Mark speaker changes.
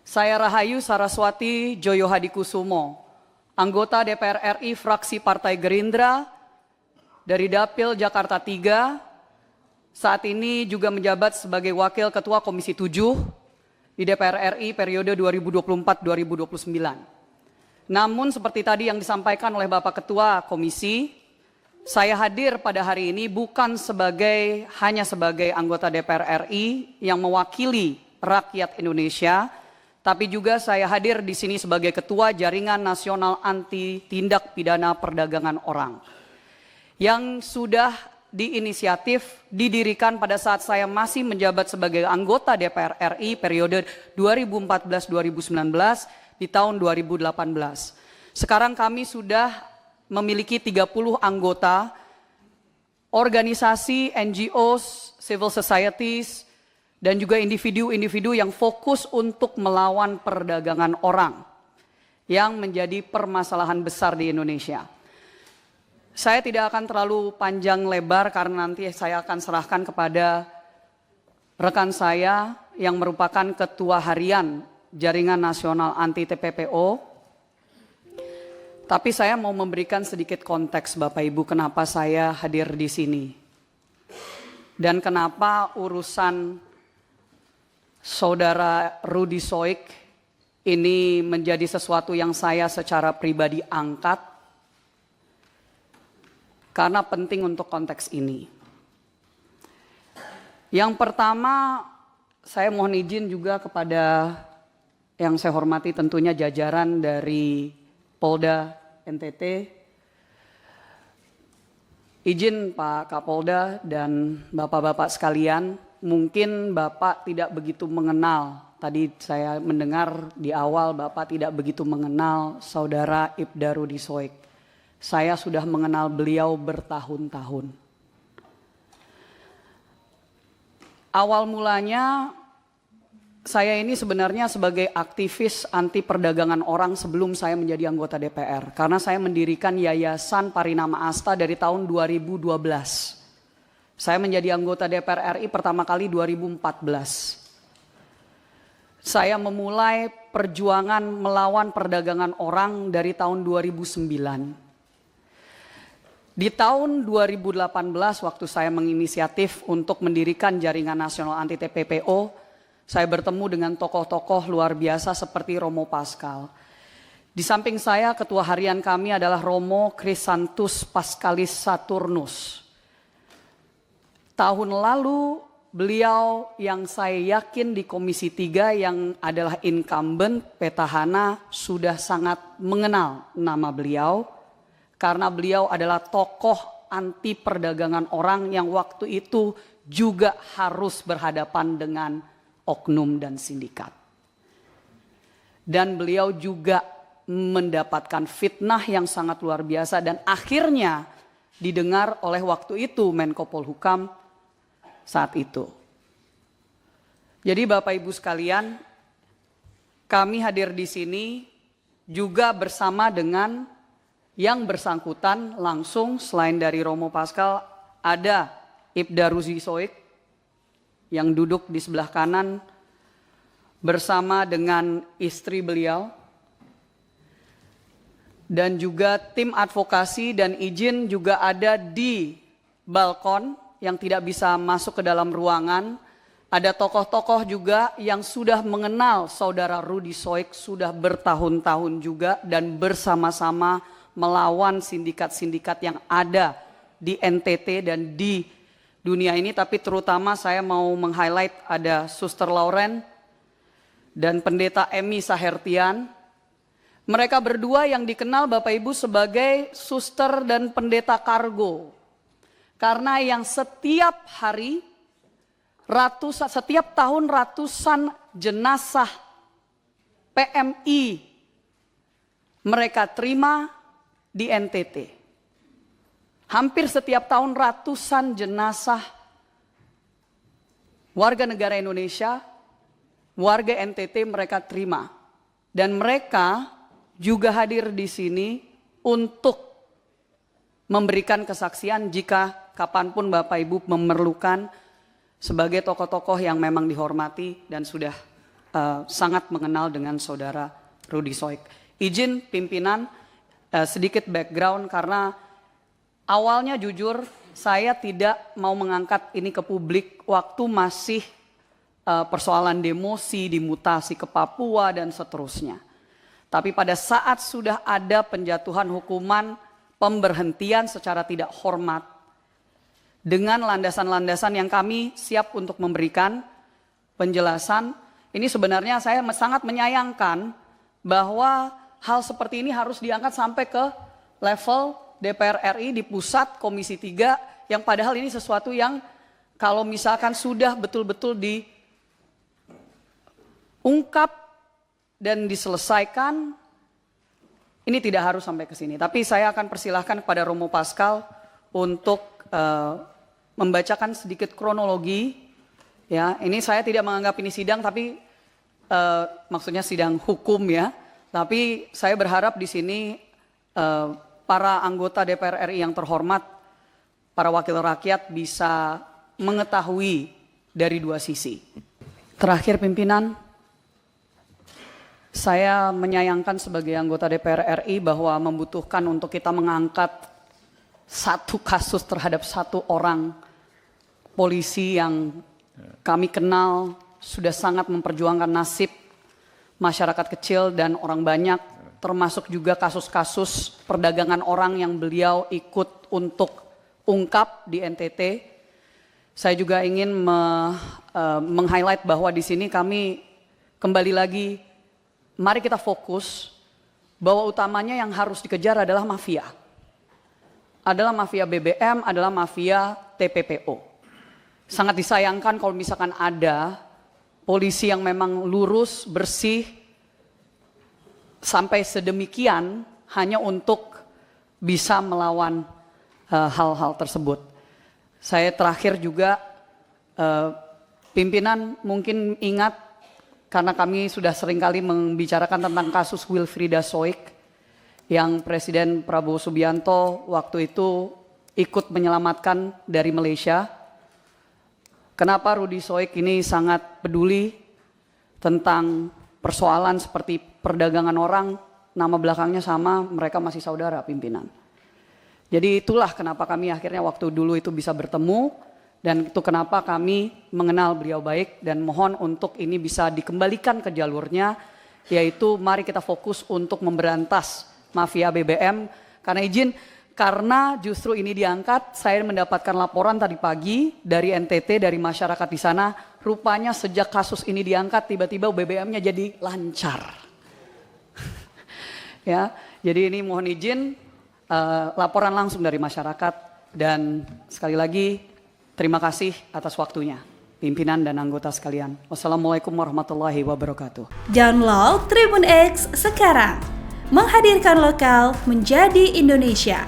Speaker 1: Saya Rahayu Saraswati Joyo Hadikusumo, anggota DPR RI fraksi Partai Gerindra dari Dapil Jakarta 3, saat ini juga menjabat sebagai Wakil Ketua Komisi 7 di DPR RI periode 2024-2029. Namun seperti tadi yang disampaikan oleh Bapak Ketua Komisi, saya hadir pada hari ini bukan hanya sebagai anggota DPR RI yang mewakili rakyat Indonesia, tapi juga saya hadir di sini sebagai Ketua Jaringan Nasional Anti Tindak Pidana Perdagangan Orang yang sudah diinisiatif didirikan pada saat saya masih menjabat sebagai anggota DPR RI periode 2014-2019 di tahun 2018. Sekarang kami sudah memiliki 30 anggota organisasi, NGOs, civil societies, dan juga individu-individu yang fokus untuk melawan perdagangan orang yang menjadi permasalahan besar di Indonesia. Saya tidak akan terlalu panjang lebar karena nanti saya akan serahkan kepada rekan saya yang merupakan Ketua Harian Jaringan Nasional Anti TPPO. Tapi saya mau memberikan sedikit konteks Bapak Ibu kenapa saya hadir di sini. Dan kenapa urusan Saudara Rudy Soik ini menjadi sesuatu yang saya secara pribadi angkat. Karena penting untuk konteks ini. Yang pertama, saya mohon izin juga kepada yang saya hormati tentunya jajaran dari Polda NTT. Izin Pak Kapolda dan Bapak-Bapak sekalian, mungkin Bapak tidak begitu mengenal. Tadi saya mendengar di awal Bapak tidak begitu mengenal Saudara Ibda Rudy Soik. Saya sudah mengenal beliau bertahun-tahun. Awal mulanya saya ini sebenarnya sebagai aktivis anti perdagangan orang sebelum saya menjadi anggota DPR. Karena saya mendirikan Yayasan Parinama Asta dari tahun 2012. Saya menjadi anggota DPR RI pertama kali 2014. Saya memulai perjuangan melawan perdagangan orang dari tahun 2009. Di tahun 2018 waktu saya menginisiatif untuk mendirikan Jaringan Nasional Anti TPPO, saya bertemu dengan tokoh-tokoh luar biasa seperti Romo Pascal. Di samping saya, ketua harian kami adalah Romo Chrysanthus Pascalis Saturnus. Tahun lalu beliau yang saya yakin di Komisi 3 yang adalah incumbent petahana sudah sangat mengenal nama beliau. Karena beliau adalah tokoh anti perdagangan orang yang waktu itu juga harus berhadapan dengan oknum dan sindikat. Dan beliau juga mendapatkan fitnah yang sangat luar biasa dan akhirnya didengar oleh waktu itu Menko Polhukam saat itu. Jadi Bapak Ibu sekalian, kami hadir di sini juga bersama dengan yang bersangkutan langsung selain dari Romo Pascal ada Ibda Rudy Soik yang duduk di sebelah kanan bersama dengan istri beliau dan juga tim advokasi dan izin juga ada di balkon yang tidak bisa masuk ke dalam ruangan. Ada tokoh-tokoh juga yang sudah mengenal Saudara Rudy Soik sudah bertahun-tahun juga dan bersama-sama melawan sindikat-sindikat yang ada di NTT dan di dunia ini. Tapi terutama saya mau meng-highlight ada Suster Lauren dan Pendeta Emi Sahertian. Mereka berdua yang dikenal Bapak Ibu sebagai suster dan pendeta kargo. Karena yang setiap hari, setiap tahun ratusan jenazah PMI mereka terima di NTT. Hampir setiap tahun ratusan jenazah warga negara Indonesia, warga NTT mereka terima. Dan mereka juga hadir di sini untuk memberikan kesaksian jika kapanpun Bapak Ibu memerlukan sebagai tokoh-tokoh yang memang dihormati dan sudah sangat mengenal dengan saudara Rudy Soik. Izin pimpinan sedikit background karena awalnya jujur saya tidak mau mengangkat ini ke publik waktu masih persoalan demosi, dimutasi ke Papua dan seterusnya. Tapi pada saat sudah ada penjatuhan hukuman pemberhentian secara tidak hormat dengan landasan-landasan yang kami siap untuk memberikan penjelasan, ini sebenarnya saya sangat menyayangkan bahwa hal seperti ini harus diangkat sampai ke level DPR RI di pusat Komisi 3 yang padahal ini sesuatu yang kalau misalkan sudah betul-betul diungkap dan diselesaikan, ini tidak harus sampai ke sini. Tapi saya akan persilahkan kepada Romo Pascal untuk membacakan sedikit kronologi. Ya, ini saya tidak menganggap ini sidang, tapi maksudnya sidang hukum ya. Tapi saya berharap di sini para anggota DPR RI yang terhormat, para wakil rakyat bisa mengetahui dari dua sisi. Terakhir pimpinan, saya menyayangkan sebagai anggota DPR RI bahwa membutuhkan untuk kita mengangkat satu kasus terhadap satu orang polisi yang kami kenal sudah sangat memperjuangkan nasib masyarakat kecil dan orang banyak, termasuk juga kasus-kasus perdagangan orang yang beliau ikut untuk ungkap di NTT. Saya juga ingin meng-highlight bahwa di sini kami kembali lagi, mari kita fokus bahwa utamanya yang harus dikejar adalah mafia. Adalah mafia BBM, adalah mafia TPPO. Sangat disayangkan kalau misalkan ada polisi yang memang lurus, bersih, sampai sedemikian hanya untuk bisa melawan hal-hal tersebut. Saya terakhir juga, pimpinan mungkin ingat karena kami sudah seringkali membicarakan tentang kasus Wilfrieda Soik yang Presiden Prabowo Subianto waktu itu ikut menyelamatkan dari Malaysia. Kenapa Rudy Soik ini sangat peduli tentang persoalan seperti perdagangan orang, nama belakangnya sama, mereka masih saudara pimpinan. Jadi itulah kenapa kami akhirnya waktu dulu itu bisa bertemu, dan itu kenapa kami mengenal beliau baik dan mohon untuk ini bisa dikembalikan ke jalurnya, yaitu mari kita fokus untuk memberantas mafia BBM. Karena justru ini diangkat, saya mendapatkan laporan tadi pagi dari NTT, dari masyarakat di sana, rupanya sejak kasus ini diangkat tiba-tiba BBM-nya jadi lancar. Ya, jadi ini mohon izin laporan langsung dari masyarakat dan sekali lagi terima kasih atas waktunya pimpinan dan anggota sekalian. Wassalamualaikum warahmatullahi wabarakatuh.
Speaker 2: Download Tribun X sekarang, menghadirkan lokal menjadi Indonesia.